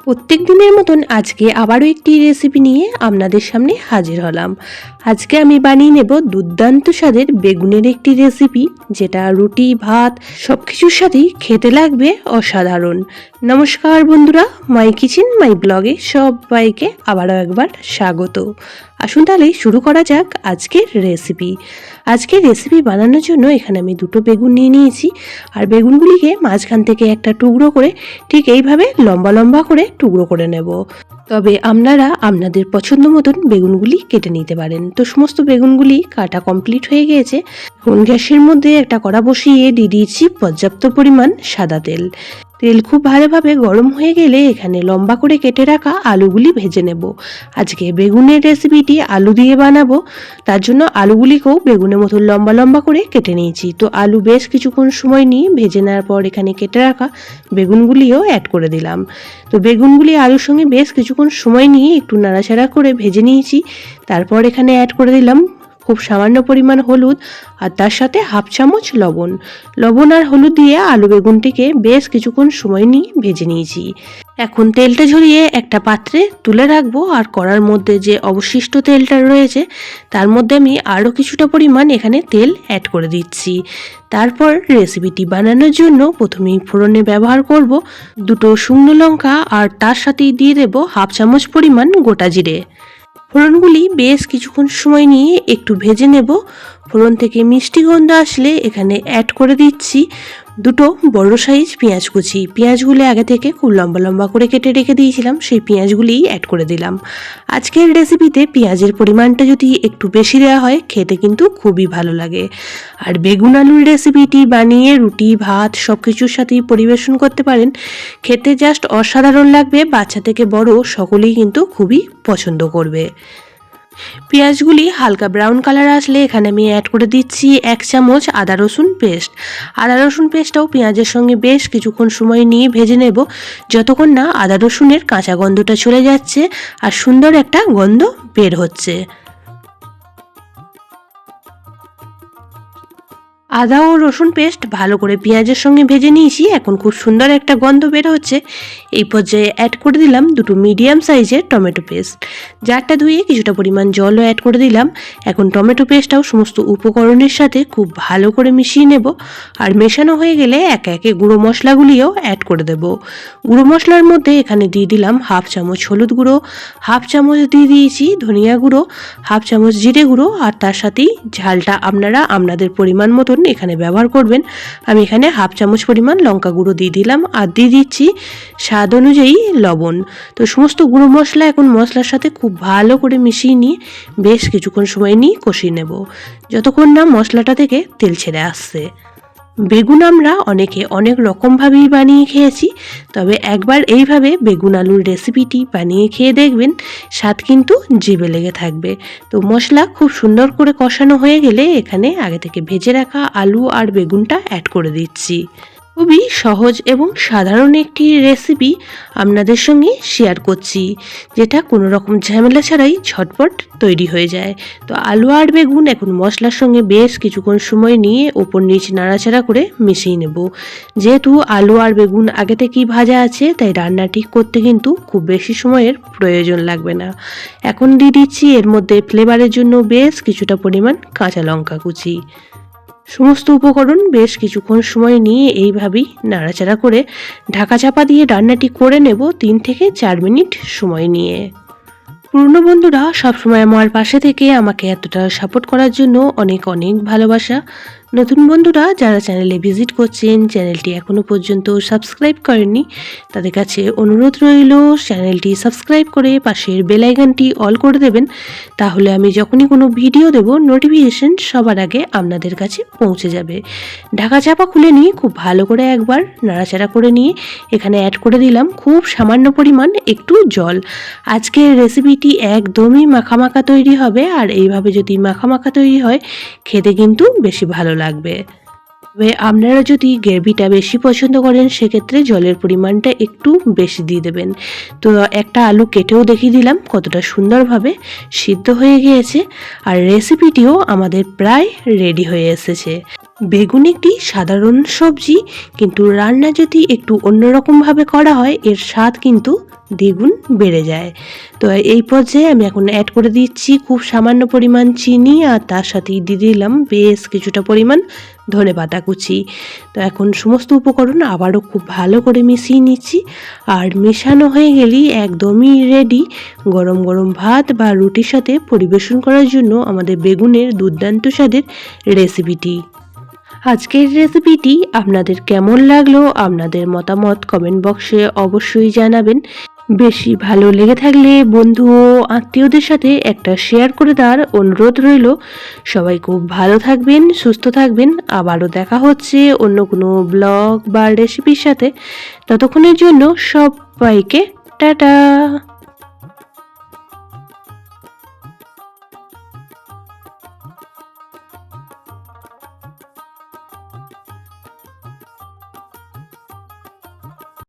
প্রত্যেক দিনের মতন আজকে আবারও একটি রেসিপি নিয়ে আপনাদের সামনে হাজির হলাম। আজকে আমি বানিয়ে নেব দুর্দান্ত স্বাদের বেগুনের একটি রেসিপি, যেটা রুটি ভাত সব কিছুর সাথেই খেতে লাগবে অসাধারণ। নমস্কার বন্ধুরা, মাই কিচেন মাই ব্লগে সবাইকে আবারও একবার স্বাগত। আসুন তাহলে শুরু করা যাক আজকের রেসিপি। আজকের রেসিপি বানানোর জন্য এখানে আমি দুটো বেগুন নিয়ে নিয়েছি, আর বেগুনগুলিকে মাঝখান থেকে একটা টুকরো করে ঠিক এইভাবে লম্বা লম্বা করে টুকরো করে নেব। তবে আপনারা আপনাদের পছন্দ মতন বেগুনগুলি কেটে নিতে পারেন। তো সমস্ত বেগুনগুলি কাটা কমপ্লিট হয়ে গিয়েছে। এখন গ্যাসের মধ্যে একটা কড়া বসিয়ে দিয়ে দিয়েছি পর্যাপ্ত পরিমাণ সাদা তেল। তেল খুব ভালোভাবে গরম হয়ে গেলে এখানে লম্বা করে কেটে রাখা আলুগুলি ভেজে নেব। আজকে বেগুনের রেসিপিটি আলু দিয়ে বানাবো, তার জন্য আলুগুলিকেও বেগুনের মতো লম্বা লম্বা করে কেটে নিয়েছি। তো আলু বেশ কিছুক্ষণ সময় নিয়ে ভেজে নেওয়ার পর এখানে কেটে রাখা বেগুনগুলিও অ্যাড করে দিলাম। তো বেগুনগুলি আলুর সঙ্গে বেশ কিছুক্ষণ সময় নিয়ে একটু নাড়াচাড়া করে ভেজে নিয়েছি। তারপর এখানে অ্যাড করে দিলাম খুব সামান্য পরিমাণ হলুদ, আর তার সাথে হাফ চামচ লবণ আর হলুদ দিয়ে আলু বেগুনটিকে বেশ কিছুক্ষণ সময় নিয়ে ভেজে নিয়েছি। এখন তেলটা ঝরিয়ে একটা পাত্রে তুলে রাখবো, আর কড়ার মধ্যে যে অবশিষ্ট তেলটা রয়েছে তার মধ্যে আমি আরও কিছুটা পরিমাণ এখানে তেল অ্যাড করে দিচ্ছি। তারপর রেসিপিটি বানানোর জন্য প্রথমেই ফোড়নে ব্যবহার করব দুটো শুকনো লঙ্কা, আর তার সাথেই দিয়ে দেব হাফ চামচ পরিমাণ গোটা জিরে। ফোড়নগুলি বেশ কিছুক্ষণ সময় নিয়ে একটু ভেজে নেব। ফোড়ন থেকে মিষ্টি গন্ধ আসলে এখানে অ্যাড করে দিচ্ছি দুটো বড় সাইজ পেঁয়াজ কুচি। পেঁয়াজগুলি আগে থেকে খুব লম্বা লম্বা করে কেটে রেখে দিয়েছিলাম, সেই পেঁয়াজগুলিই অ্যাড করে দিলাম। আজকের রেসিপিতে পেঁয়াজের পরিমাণটা যদি একটু বেশি দেওয়া হয় খেতে কিন্তু খুবই ভালো লাগে। আর বেগুন আলুর রেসিপিটি বানিয়ে রুটি ভাত সব কিছুর সাথেই পরিবেশন করতে পারেন, খেতে জাস্ট অসাধারণ লাগবে। বাচ্চা থেকে বড় সকলেই কিন্তু খুবই পছন্দ করবে। পেঁয়াজগুলি হালকা ব্রাউন কালার আসলে এখানে আমি অ্যাড করে দিচ্ছি 1 চামচ আদা রসুন পেস্ট। আদা রসুন পেস্টটাও পেঁয়াজের সঙ্গে বেশ কিছুক্ষণ সময় নিয়ে ভেজে নেব, যতক্ষণ না আদা রসুনের কাঁচা গন্ধটা চলে যাচ্ছে আর সুন্দর একটা গন্ধ বের হচ্ছে। আদা ও রসুন পেস্ট ভালো করে পেঁয়াজের সঙ্গে ভেজে নিয়েছি। এখন খুব সুন্দর একটা গন্ধ বের হচ্ছে। এই পর্যায়ে অ্যাড করে দিলাম দুটো মিডিয়াম সাইজের টমেটো পেস্ট। জারটা ধুয়ে কিছুটা পরিমাণ জলও অ্যাড করে দিলাম। এখন টমেটো পেস্টটাও সমস্ত উপকরণের সাথে খুব ভালো করে মিশিয়ে নেব, আর মেশানো হয়ে গেলে একে একে গুঁড়ো মশলাগুলিও অ্যাড করে দেব। গুঁড়ো মশলার মধ্যে এখানে দিয়ে দিলাম হাফ চামচ হলুদ গুঁড়ো, হাফ চামচ দিয়ে দিয়েছি ধনিয়া গুঁড়ো, হাফ চামচ জিরে গুঁড়ো, আর তার সাথেই ঝালটা আপনারা আপনাদের পরিমাণ মতন এখানে ব্যবহার করবেন। আমি এখানে হাফ চামচ পরিমাণ লঙ্কা গুঁড়ো দিয়ে দিলাম, আর দিয়ে দিচ্ছি স্বাদ অনুযায়ী লবণ। তো সমস্ত গুঁড়ো মশলা এখন মশলার সাথে খুব ভালো করে মিশিয়ে নিয়ে বেশ কিছুক্ষণ সময় নিয়ে কষিয়ে নেব, যতক্ষণ না মশলাটা থেকে তেল ছেড়ে আসছে। বেগুন আমরা অনেকে অনেক রকমভাবেই বানিয়ে খেয়েছি, তবে একবার এইভাবে বেগুন আলুর রেসিপিটি বানিয়ে খেয়ে দেখবেন, স্বাদ কিন্তু জিভে লেগে থাকবে। তো মশলা খুব সুন্দর করে কষানো হয়ে গেলে এখানে আগে থেকে ভেজে রাখা আলু আর বেগুনটা অ্যাড করে দিচ্ছি। খুবই সহজ এবং সাধারণ একটি রেসিপি আপনাদের সঙ্গে শেয়ার করছি, যেটা কোনো রকম ঝামেলা ছাড়াই ঝটপট তৈরি হয়ে যায়। তো আলু আর বেগুন এখন মশলার সঙ্গে বেশ কিছুক্ষণ সময় নিয়ে ওপর নিচ নাড়াচাড়া করে মিশিয়ে নেব। যেহেতু আলু আর বেগুন আগে থেকেই ভাজা আছে, তাই রান্নাটি করতে কিন্তু খুব বেশি সময়ের প্রয়োজন লাগবে না। এখন দিয়ে দিচ্ছি এর মধ্যে ফ্লেভারের জন্য বেশ কিছুটা পরিমাণ কাঁচা লঙ্কা কুচি। সমস্ত উপকরণ বেশ কিছুক্ষণ সময় নিয়ে এইভাবেই নাড়াচাড়া করে ঢাকা চাপা দিয়ে রান্নাটি করে নেব 3 থেকে 4 মিনিট সময় নিয়ে। পুরনো বন্ধুরা সবসময় আমার পাশে থেকে আমাকে এতটা সাপোর্ট করার জন্য অনেক অনেক ভালোবাসা। নতুন বন্ধুরা যারা চ্যানেলে ভিজিট করছেন, চ্যানেলটি এখনও পর্যন্ত সাবস্ক্রাইব করেননি, তাদের কাছে অনুরোধ রইল চ্যানেলটি সাবস্ক্রাইব করে পাশের বেল আইকনটি অল করে দেবেন। তাহলে আমি যখনই কোনো ভিডিও দেব নোটিফিকেশন সবার আগে আপনাদের কাছে পৌঁছে যাবে। ঢাকা চাপা খুলে নিয়ে খুব ভালো করে একবার নাড়াচাড়া করে নিয়ে এখানে অ্যাড করে দিলাম খুব সামান্য পরিমাণ একটু জল। আজকের রেসিপিটি একদমই মাখামাখা তৈরি হবে, আর এইভাবে যদি মাখামাখা তৈরি হয় খেতে কিন্তু বেশি ভালো লাগবে। তবে আপনারা যদি গ্রেভিটা বেশি পছন্দ করেন সেক্ষেত্রে জলের পরিমাণটা একটু বেশি দিয়ে দেবেন। তো একটা আলু কেটেও দেখিয়ে দিলাম কতটা সুন্দরভাবে সিদ্ধ হয়ে গিয়েছে, আর রেসিপিটিও আমাদের প্রায় রেডি হয়ে এসেছে। বেগুন একটি সাধারণ সবজি, কিন্তু রান্না যদি একটু অন্যরকমভাবে করা হয় এর স্বাদ কিন্তু দ্বিগুণ বেড়ে যায়। তো এই পর্যায়ে আমি এখন অ্যাড করে দিচ্ছি খুব সামান্য পরিমাণ চিনি, আর তার সাথেই দিয়ে দিলাম বেশ কিছুটা পরিমাণ ধনেপাতা কুচি। তো এখন সমস্ত উপকরণ আবারও খুব ভালো করে মিশিয়ে নিচ্ছি, আর মেশানো হয়ে গেলেই একদমই রেডি গরম গরম ভাত বা রুটির সাথে পরিবেশন করার জন্য আমাদের বেগুনের দুর্দান্ত স্বাদের রেসিপিটি। আজকের রেসিপিটি আপনাদের কেমন লাগলো আপনাদের মতামত কমেন্ট বক্সে অবশ্যই জানাবেন। বেশি ভালো লেগে থাকলে বন্ধু ও আত্মীয়দের সাথে একটা শেয়ার করে দেওয়ার অনুরোধ রইল। সবাই খুব ভালো থাকবেন, সুস্থ থাকবেন। আবারও দেখা হচ্ছে অন্য কোনো ব্লগ বা রেসিপির সাথে। ততক্ষণের জন্য সবাইকে টাটা।